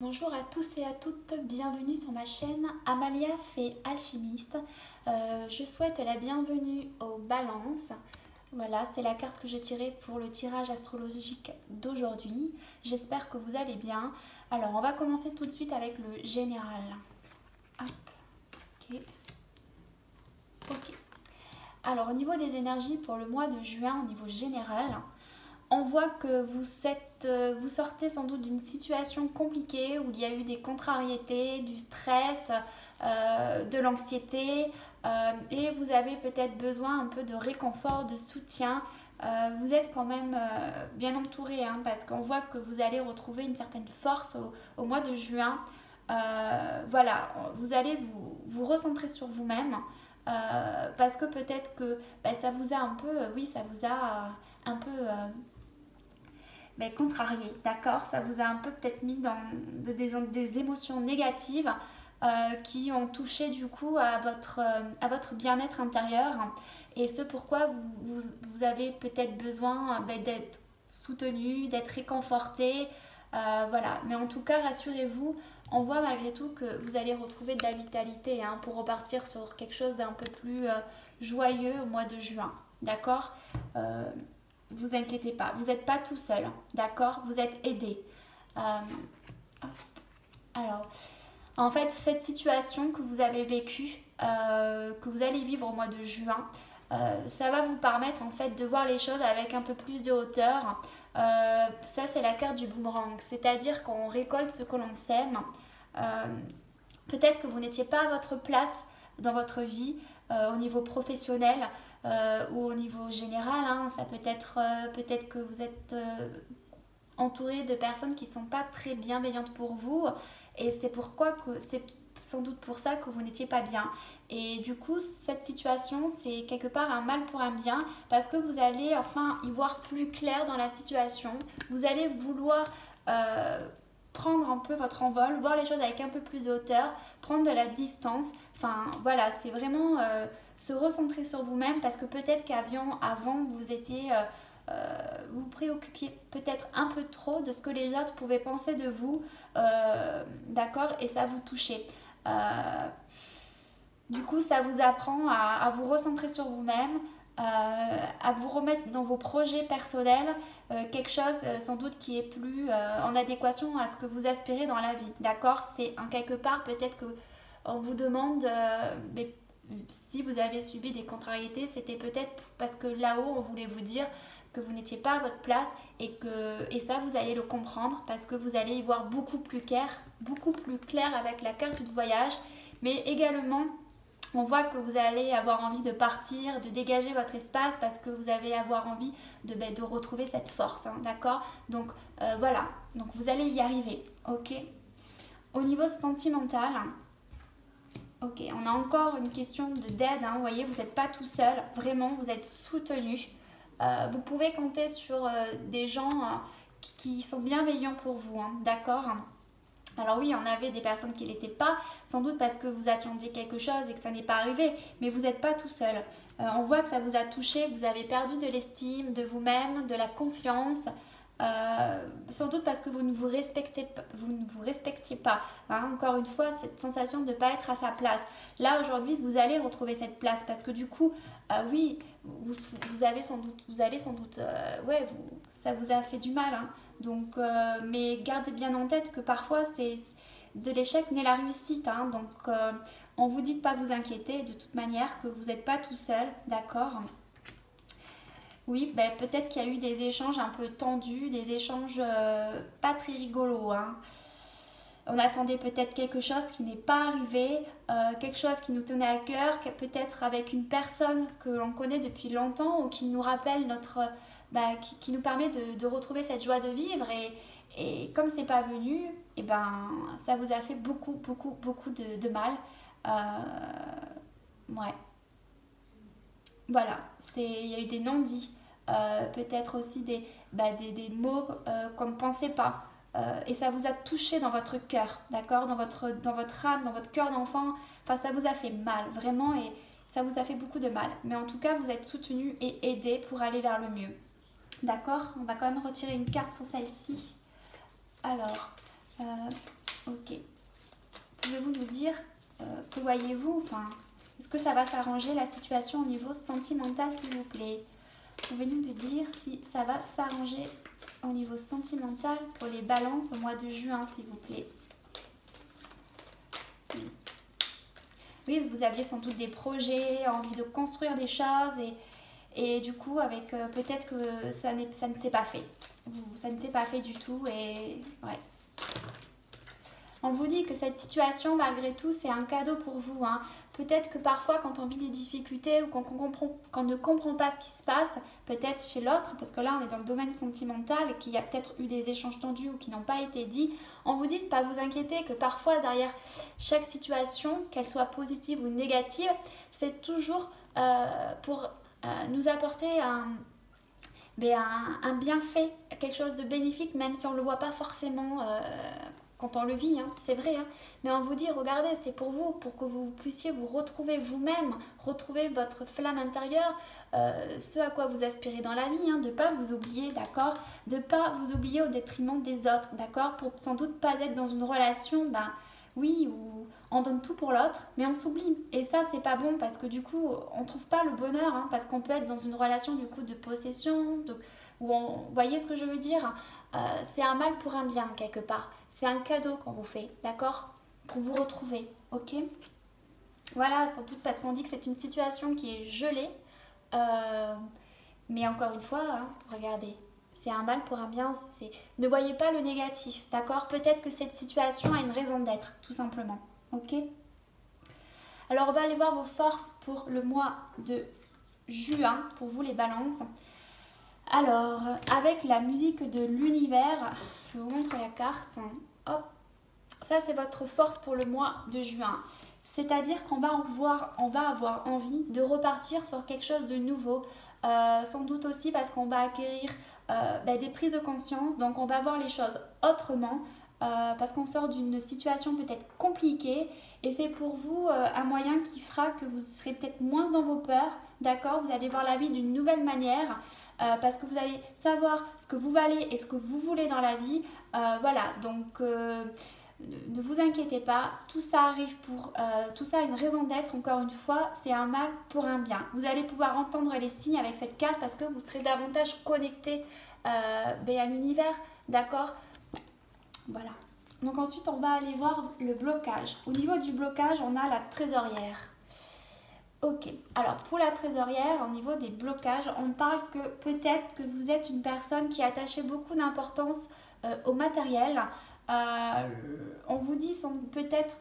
Bonjour à tous et à toutes, bienvenue sur ma chaîne Amalia Fée Alchimiste. Je souhaite la bienvenue aux balances. Voilà, c'est la carte que j'ai tirée pour le tirage astrologique d'aujourd'hui. J'espère que vous allez bien. Alors, on va commencer tout de suite avec le général. Hop, ok. Ok. Alors, au niveau des énergies pour le mois de juin, au niveau général, on voit que vous sortez sans doute d'une situation compliquée où il y a eu des contrariétés, du stress, de l'anxiété et vous avez peut-être besoin un peu de réconfort, de soutien. Vous êtes quand même bien entouré parce qu'on voit que vous allez retrouver une certaine force au mois de juin. Voilà, vous allez vous recentrer sur vous-même parce que peut-être que ça vous a un peu, oui, ça vous a un peu contrarié, d'accord. Ça vous a un peu peut-être mis dans des émotions négatives qui ont touché du coup à votre bien-être intérieur et ce pourquoi vous avez peut-être besoin d'être soutenu, d'être réconforté. Voilà, mais en tout cas, rassurez-vous, on voit malgré tout que vous allez retrouver de la vitalité pour repartir sur quelque chose d'un peu plus joyeux au mois de juin, d'accord. Vous inquiétez pas, vous n'êtes pas tout seul, d'accord. Vous êtes aidé. Euh, alors, en fait, cette situation que vous avez vécue, que vous allez vivre au mois de juin, ça va vous permettre en fait de voir les choses avec un peu plus de hauteur. Ça, c'est la carte du boomerang, c'est-à-dire qu'on récolte ce que l'on sème. Euh, Peut-être que vous n'étiez pas à votre place dans votre vie, au niveau professionnel ou au niveau général. Ça peut être, peut-être que vous êtes entouré de personnes qui ne sont pas très bienveillantes pour vous et c'est pourquoi que c'est sans doute pour ça que vous n'étiez pas bien. Et du coup, cette situation, c'est quelque part un mal pour un bien parce que vous allez enfin y voir plus clair dans la situation. Vous allez vouloir prendre un peu votre envol, voir les choses avec un peu plus de hauteur, prendre de la distance. Enfin, voilà, c'est vraiment se recentrer sur vous-même parce que peut-être qu'avant, vous étiez vous préoccupiez peut-être un peu trop de ce que les autres pouvaient penser de vous, d'accord, et ça vous touchait. Du coup, ça vous apprend à vous recentrer sur vous-même, à vous remettre dans vos projets personnels, quelque chose sans doute qui est plus en adéquation à ce que vous aspirez dans la vie, d'accord. C'est en quelque part peut-être que on vous demande, mais si vous avez subi des contrariétés, c'était peut-être parce que là-haut, on voulait vous dire que vous n'étiez pas à votre place et ça, vous allez le comprendre parce que vous allez y voir beaucoup plus clair avec la carte de voyage, mais également on voit que vous allez avoir envie de partir, de dégager votre espace parce que vous allez avoir envie de retrouver cette force, d'accord. Donc voilà, donc vous allez y arriver, ok. Au niveau sentimental, ok, on a encore une question d'aide, vous voyez, vous n'êtes pas tout seul, vraiment, vous êtes soutenu. Vous pouvez compter sur des gens qui sont bienveillants pour vous, d'accord. Alors oui, on avait des personnes qui ne l'étaient pas, sans doute parce que vous attendiez quelque chose et que ça n'est pas arrivé, mais vous n'êtes pas tout seul. On voit que ça vous a touché, que vous avez perdu de l'estime de vous-même, de la confiance, sans doute parce que vous ne vous respectiez pas. Encore une fois, cette sensation de ne pas être à sa place. Là, aujourd'hui, vous allez retrouver cette place parce que du coup, oui, vous allez sans doute, ouais, ça vous a fait du mal. Donc, mais gardez bien en tête que parfois, c'est de l'échec naît la réussite. Donc, on vous dit de ne pas vous inquiéter de toute manière, que vous n'êtes pas tout seul, d'accord. Oui, peut-être qu'il y a eu des échanges un peu tendus, des échanges pas très rigolos. On attendait peut-être quelque chose qui n'est pas arrivé, quelque chose qui nous tenait à cœur, peut-être avec une personne que l'on connaît depuis longtemps ou qui nous rappelle qui nous permet de retrouver cette joie de vivre et comme c'est pas venu, ça vous a fait beaucoup de mal. Ouais, voilà, il y a eu des non-dits, peut-être aussi des mots qu'on ne pensait pas. Et ça vous a touché dans votre cœur, d'accord, dans votre âme, dans votre cœur d'enfant. Enfin, ça vous a fait mal, vraiment, et ça vous a fait beaucoup de mal. Mais en tout cas, vous êtes soutenu et aidé pour aller vers le mieux. D'accord. On va quand même retirer une carte sur celle-ci. Alors, dire que voyez-vous, enfin, est-ce que ça va s'arranger la situation au niveau sentimental, s'il vous plaît? Pouvez-vous nous dire si ça va s'arranger au niveau sentimental pour les balances au mois de juin, s'il vous plaît? Oui, vous aviez sans doute des projets, envie de construire des choses et du coup, avec peut-être que ça ne s'est pas fait. Ça ne s'est pas fait du tout et ouais. On vous dit que cette situation, malgré tout, c'est un cadeau pour vous. Hein. Peut-être que parfois, quand on vit des difficultés ou qu'on ne comprend pas ce qui se passe, peut-être chez l'autre, parce que là, on est dans le domaine sentimental et qu'il y a peut-être eu des échanges tendus ou qui n'ont pas été dits, on vous dit de ne pas vous inquiéter, que parfois, derrière chaque situation, qu'elle soit positive ou négative, c'est toujours pour nous apporter un bienfait, quelque chose de bénéfique, même si on ne le voit pas forcément quand on le vit, hein, c'est vrai. Hein. Mais on vous dit, regardez, c'est pour vous, pour que vous puissiez vous retrouver vous-même, retrouver votre flamme intérieure, ce à quoi vous aspirez dans la vie, hein, de ne pas vous oublier, d'accord? De ne pas vous oublier au détriment des autres, d'accord? Pour sans doute pas être dans une relation, oui, où on donne tout pour l'autre, mais on s'oublie. Et ça, c'est pas bon parce que du coup, on trouve pas le bonheur, hein, parce qu'on peut être dans une relation du coup de possession, vous voyez ce que je veux dire? C'est un mal pour un bien quelque part. C'est un cadeau qu'on vous fait, d'accord? Pour vous retrouver, ok? Voilà, sans doute parce qu'on dit que c'est une situation qui est gelée. Mais encore une fois, hein, regardez, c'est un mal pour un bien. Ne voyez pas le négatif, d'accord? Peut-être que cette situation a une raison d'être, tout simplement, ok? Alors, on va aller voir vos forces pour le mois de juin, pour vous les balances. Alors, avec la musique de l'univers, je vous montre la carte. Hop, ça c'est votre force pour le mois de juin. C'est-à-dire qu'on va avoir envie de repartir sur quelque chose de nouveau. Sans doute aussi parce qu'on va acquérir des prises de conscience. Donc on va voir les choses autrement. Parce qu'on sort d'une situation peut-être compliquée. Et c'est pour vous un moyen qui fera que vous serez peut-être moins dans vos peurs. D'accord? Vous allez voir la vie d'une nouvelle manière. Parce que vous allez savoir ce que vous valez et ce que vous voulez dans la vie. Voilà, donc ne vous inquiétez pas, tout ça arrive pour tout ça a une raison d'être, encore une fois, c'est un mal pour un bien. Vous allez pouvoir entendre les signes avec cette carte parce que vous serez davantage connecté à l'univers, d'accord? Voilà. Donc ensuite, on va aller voir le blocage. Au niveau du blocage, on a la trésorière. Ok, alors pour la trésorière, au niveau des blocages, on parle que peut-être que vous êtes une personne qui attachait beaucoup d'importance au matériel. On vous dit peut-être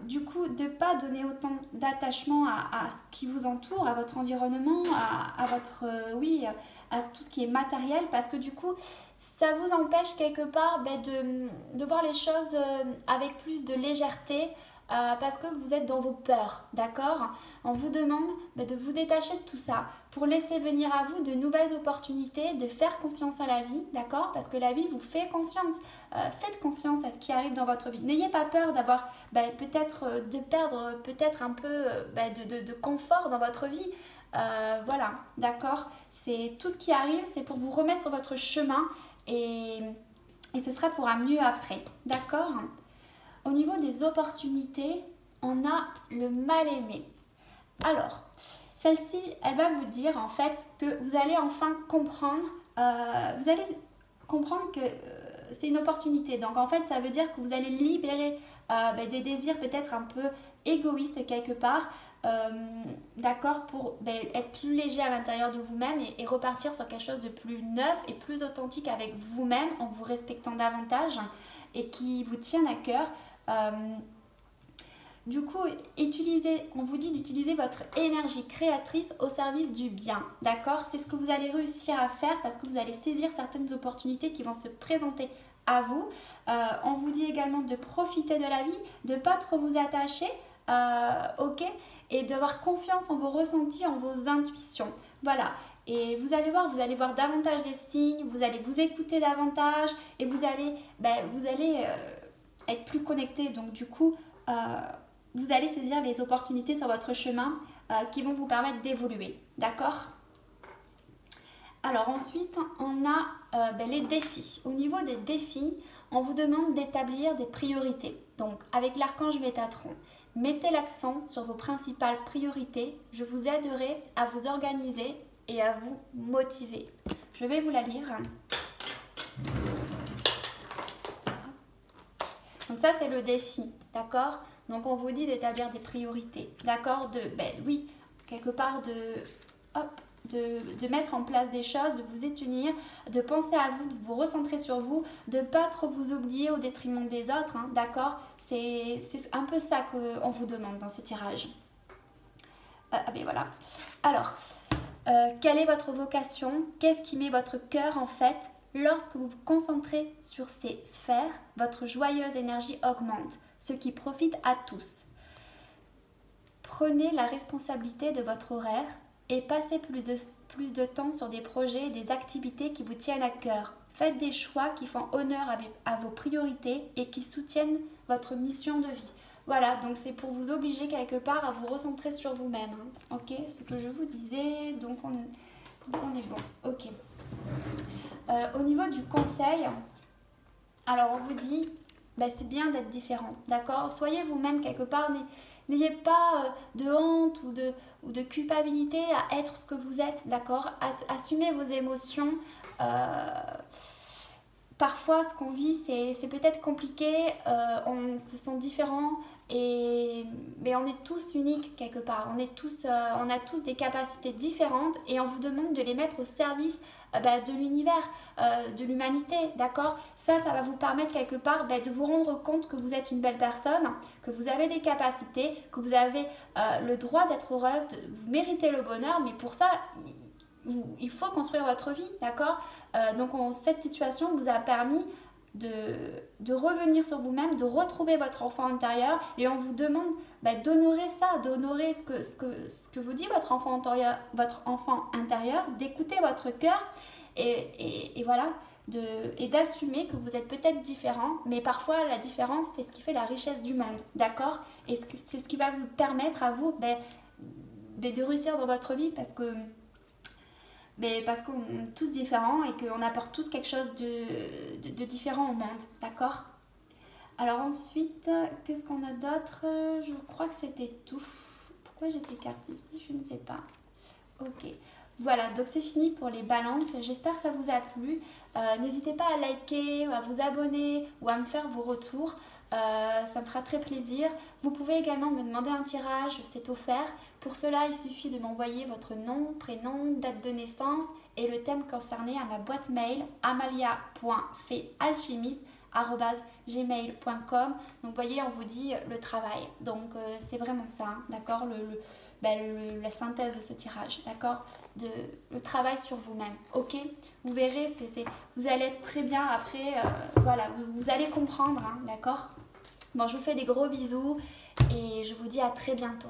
du coup de ne pas donner autant d'attachement à ce qui vous entoure, à votre environnement, à votre, à tout ce qui est matériel, parce que du coup, ça vous empêche quelque part de voir les choses avec plus de légèreté. Parce que vous êtes dans vos peurs, d'accord? On vous demande de vous détacher de tout ça pour laisser venir à vous de nouvelles opportunités, de faire confiance à la vie, d'accord? Parce que la vie vous fait confiance. Faites confiance à ce qui arrive dans votre vie. N'ayez pas peur d'avoir peut-être de perdre peut-être un peu de confort dans votre vie. Voilà, d'accord? C'est tout ce qui arrive, c'est pour vous remettre sur votre chemin et ce sera pour un mieux après, d'accord? Au niveau des opportunités, on a le mal-aimé. Alors, celle-ci, elle va vous dire en fait que vous allez enfin comprendre, que c'est une opportunité. Donc en fait, ça veut dire que vous allez libérer des désirs peut-être un peu égoïstes quelque part, d'accord, pour être plus léger à l'intérieur de vous-même et repartir sur quelque chose de plus neuf et plus authentique avec vous-même en vous respectant davantage et qui vous tienne à cœur. Du coup, on vous dit d'utiliser votre énergie créatrice au service du bien, d'accord? C'est ce que vous allez réussir à faire parce que vous allez saisir certaines opportunités qui vont se présenter à vous. On vous dit également de profiter de la vie, de ne pas trop vous attacher, ok? Et d'avoir confiance en vos ressentis, en vos intuitions. Voilà. Et vous allez voir davantage des signes, vous allez vous écouter davantage et vous allez être plus connecté. Donc du coup, vous allez saisir les opportunités sur votre chemin qui vont vous permettre d'évoluer. D'accord? Alors ensuite, on a les défis. Au niveau des défis, on vous demande d'établir des priorités. Donc avec l'archange Métatron. Mettez l'accent sur vos principales priorités. Je vous aiderai à vous organiser et à vous motiver. Je vais vous la lire. Donc ça, c'est le défi, d'accord? Donc on vous dit d'établir des priorités, d'accord? Oui, quelque part de mettre en place des choses, de vous étunir, de penser à vous, de vous recentrer sur vous, de ne pas trop vous oublier au détriment des autres, hein, d'accord? C'est un peu ça qu'on vous demande dans ce tirage. Ben voilà. Alors, quelle est votre vocation? Qu'est-ce qui met votre cœur en fait? Lorsque vous vous concentrez sur ces sphères, votre joyeuse énergie augmente, ce qui profite à tous. Prenez la responsabilité de votre horaire et passez plus de temps sur des projets et des activités qui vous tiennent à cœur. Faites des choix qui font honneur à vos priorités et qui soutiennent votre mission de vie. Voilà, donc c'est pour vous obliger quelque part à vous recentrer sur vous-même. Hein. Ok, ce que je vous disais, donc on est bon. Ok. Au niveau du conseil, alors on vous dit, c'est bien d'être différent, d'accord? Soyez vous-même quelque part, n'ayez pas de honte ou de culpabilité à être ce que vous êtes, d'accord? Assumez vos émotions. Parfois, ce qu'on vit, c'est peut-être compliqué, on se sent différent, mais on est tous uniques quelque part. On a tous des capacités différentes et on vous demande de les mettre au service de l'univers, de l'humanité, d'accord? Ça va vous permettre quelque part de vous rendre compte que vous êtes une belle personne, que vous avez des capacités, que vous avez le droit d'être heureuse, vous méritez le bonheur, mais pour ça, il faut construire votre vie, d'accord? Donc cette situation vous a permis de revenir sur vous-même, de retrouver votre enfant intérieur et on vous demande d'honorer ça, d'honorer ce que vous dit votre enfant intérieur, d'écouter votre cœur et voilà, et d'assumer que vous êtes peut-être différent, mais parfois la différence c'est ce qui fait la richesse du monde, d'accord? Et c'est ce qui va vous permettre à vous de réussir dans votre vie parce qu'on est tous différents et qu'on apporte tous quelque chose de différent au monde, d'accord? Alors ensuite, qu'est-ce qu'on a d'autre? Je crois que c'était tout. Pourquoi j'ai ces cartes ici? Je ne sais pas. Ok. Voilà, donc c'est fini pour les balances. J'espère que ça vous a plu. N'hésitez pas à liker, à vous abonner ou à me faire vos retours. Ça me fera très plaisir. Vous pouvez également me demander un tirage, c'est offert. Pour cela, il suffit de m'envoyer votre nom, prénom, date de naissance et le thème concerné à ma boîte mail amalia.fealchimiste@gmail.com. Donc vous voyez, on vous dit le travail. Donc c'est vraiment ça, hein, d'accord, la synthèse de ce tirage, d'accord, le travail sur vous-même, ok? Vous verrez, vous allez être très bien après, voilà, vous allez comprendre, hein, d'accord? Bon, je vous fais des gros bisous et je vous dis à très bientôt.